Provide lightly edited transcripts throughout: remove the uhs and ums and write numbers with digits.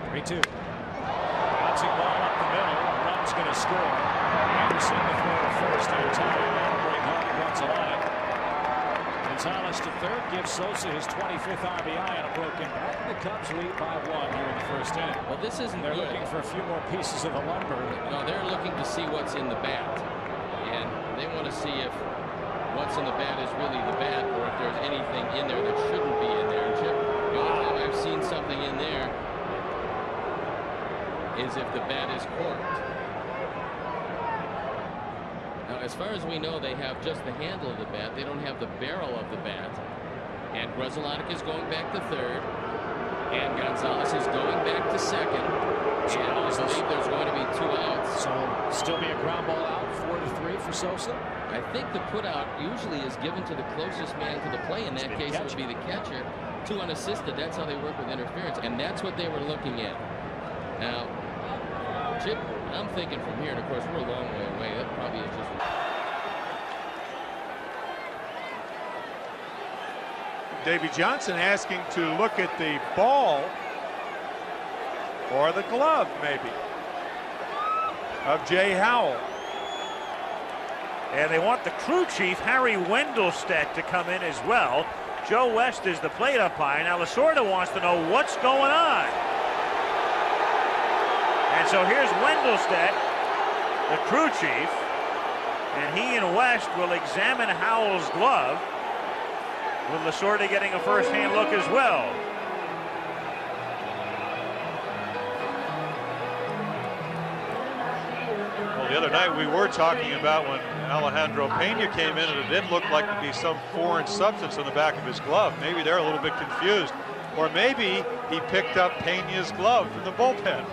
3-2. Bouncing ball up the middle. A run's going to score. Anderson to throw to first and tie. That'll bring home Gonzalez. Gonzalez to third gives Sosa his 25th RBI and a broken back. The Cubs lead by 1 here in the first inning. Well, this isn't They're good. looking for a few more pieces of the lumber. No, they're looking to see what's in the bat, and they want to see if what's in the bat is really the bat, or if there's anything in there that shouldn't be in there. And Chip, the only time I've seen something in there is if the bat is corked. Now, as far as we know, they have just the handle of the bat. They don't have the barrel of the bat. And Grzelcyk is going back to third, and Gonzalez is going back to second. And I believe there's going to be 2 outs. So still be a ground ball out, 4-3 for Sosa. I think the put out usually is given to the closest man to the play. In that case, it would be the catcher. 2 unassisted. That's how they work with interference, and that's what they were looking at. Now, Chip, I'm thinking from here, and of course we're a long way away. That probably is just. Davy Johnson asking to look at the ball or the glove, maybe, of Jay Howell. And they want the crew chief, Harry Wendelstedt, to come in as well. Joe West is the plate umpire. Now Lasorda wants to know what's going on. And so here's Wendelstedt, the crew chief, and he and West will examine Howell's glove, with Lasorda getting a first-hand look as well. Well, the other night we were talking about when Alejandro Pena came in, and it did look like to be some foreign substance on the back of his glove. Maybe they're a little bit confused. Or maybe he picked up Pena's glove from the bullpen.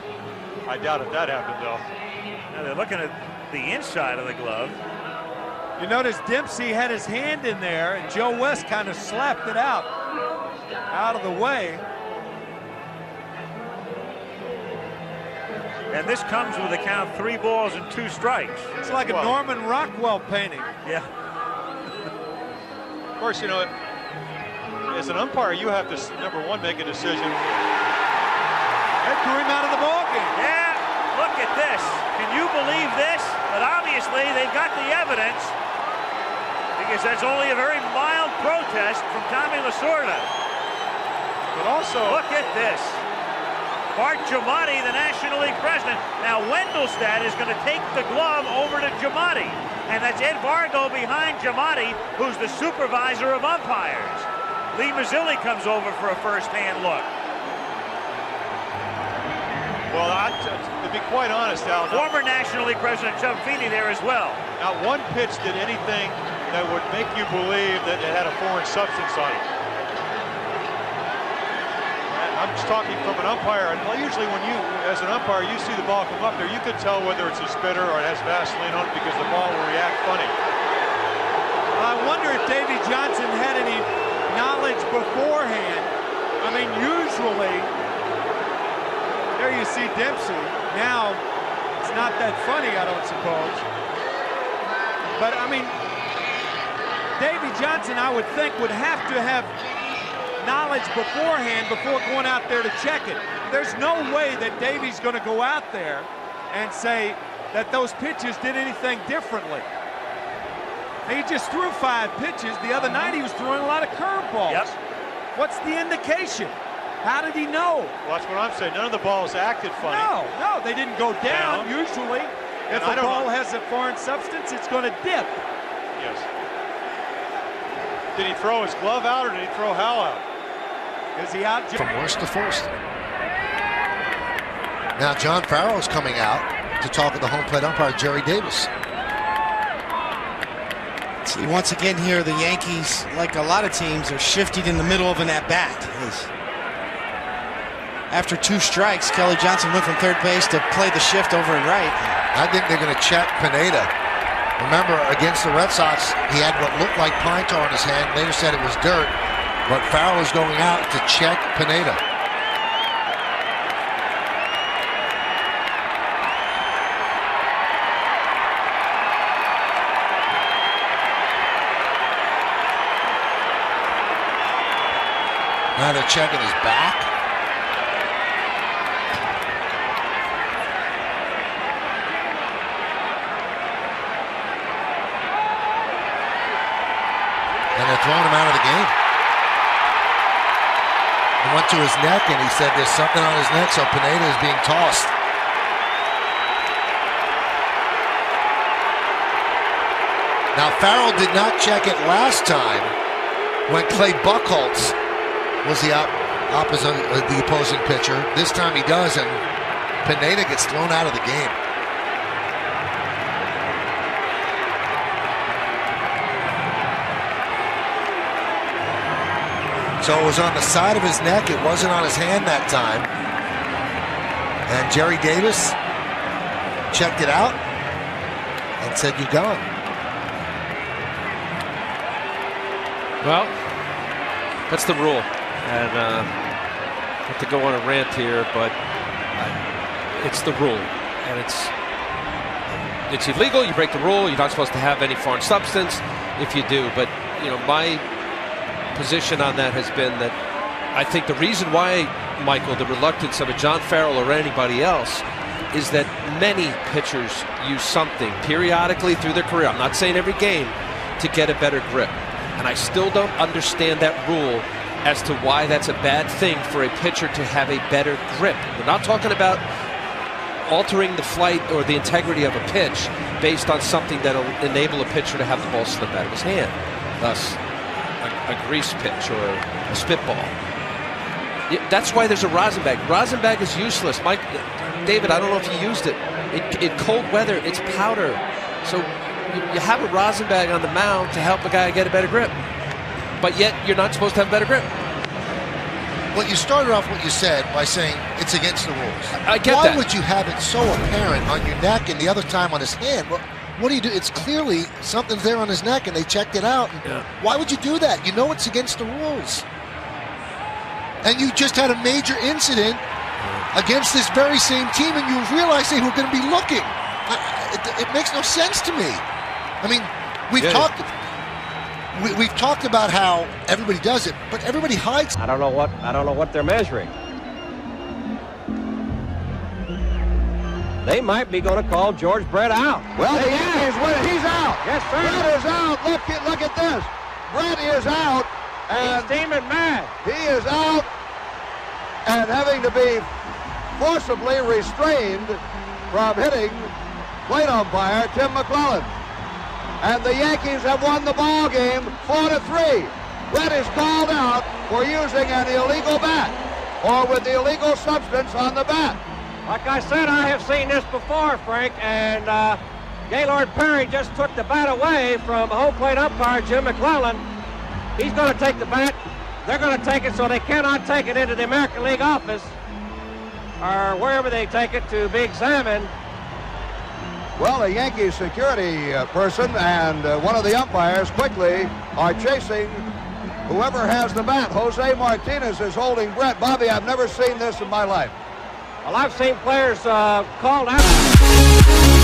I doubt if that happened, though. Now they're looking at the inside of the glove. You notice Dempsey had his hand in there, and Joe West kind of slapped it out of the way. And this comes with a count 3 balls and 2 strikes. It's like a Norman Rockwell painting. Yeah. Of course, you know, as an umpire, you have to, number one, make a decision. That threw him out of the ballgame. Yeah, look at this. Can you believe this? But obviously, they've got the evidence, because that's only a very mild protest from Tommy Lasorda. But also, look at this. Bart Giamatti, the National League president. Now Wendelstedt is going to take the glove over to Giamatti. And that's Ed Vargo behind Giamatti, who's the supervisor of umpires. Lee Mazzilli comes over for a first-hand look. well, to be quite honest, Al, former National League president Chubb Feeney there as well. Not one pitch did anything that would make you believe that it had a foreign substance on it. I'm just talking from an umpire, and usually when you, as an umpire, you see the ball come up there, you could tell whether it's a spitter or it has Vaseline on it because the ball will react funny. I wonder if Davy Johnson had any knowledge beforehand. I mean, usually, there you see Dempsey. Now, it's not that funny, I don't suppose. But, I mean, Davy Johnson, I would think, would have to have knowledge beforehand before going out there to check it. There's no way that Davy's going to go out there and say that those pitches did anything differently. He just threw 5 pitches. The other night he was throwing a lot of curveballs. Yep. What's the indication? How did he know? Well, that's what I'm saying. None of the balls acted funny. No, they didn't go down. Usually, if a ball has a foreign substance, it's going to dip. Yes. Did he throw his glove out or did he throw Hal out? Is he out? From worst to first. Now John Farrell's coming out to talk with the home plate umpire, Jerry Davis. See, once again here, the Yankees, like a lot of teams, are shifting in the middle of an at-bat. After 2 strikes, Kelly Johnson went from third base to play the shift over and right. I think they're going to check Pineda. Remember, against the Red Sox, he had what looked like pine tar in his hand. Later said it was dirt. But Farrell is going out to check Pineda. Now they're checking his back. his neck, and he said there's something on his neck, so Pineda is being tossed. Now, Farrell did not check it last time when Clay Buchholz was the opposing pitcher. This time he does, and Pineda gets thrown out of the game. So it was on the side of his neck. It wasn't on his hand that time. And Jerry Davis checked it out and said, "You're gone." Well, that's the rule. And not to go on a rant here, but it's the rule. And it's illegal. You break the rule. You're not supposed to have any foreign substance if you do. But, you know, my position on that has been that I think the reason why, Michael, the reluctance of a John Farrell or anybody else is that many pitchers use something periodically through their career, I'm not saying every game, to get a better grip. And I still don't understand that rule as to why that's a bad thing for a pitcher to have a better grip. We're not talking about altering the flight or the integrity of a pitch based on something that'll enable a pitcher to have the ball slip out of his hand. Thus, a grease pitch or a spitball. That's why there's a rosin bag. Rosin bag is useless. David, I don't know if you used it. In cold weather, it's powder. So you have a rosin bag on the mound to help a guy get a better grip. But yet, you're not supposed to have a better grip. Well, you started off what you said by saying it's against the rules. I get that. Why would you have it so apparent on your neck and the other time on his hand? Well, what do you do? It's clearly something's there on his neck and they checked it out. Yeah. Why would you do that? You know it's against the rules. And you just had a major incident against this very same team, and you realize they were going to be looking. It makes no sense to me. I mean, we've talked about how everybody does it, but everybody hides. I don't know what they're measuring. They might be going to call George Brett out. Well, the Yankees win. He's out. Yes, sir. Brett is out. Look at this. Brett is out. And he's steaming mad. He is out and having to be forcibly restrained from hitting plate umpire Tim McClellan. And the Yankees have won the ball game 4-3. Brett is called out for using an illegal bat or with the illegal substance on the bat. Like I said, I have seen this before, Frank, and Gaylord Perry just took the bat away from home plate umpire Jim McClellan. He's going to take the bat. They're going to take it so they cannot take it into the American League office or wherever they take it to be examined. Well, a Yankees security person and one of the umpires quickly are chasing whoever has the bat. Jose Martinez is holding Brett. Bobby, I've never seen this in my life. Well, I've seen players called out.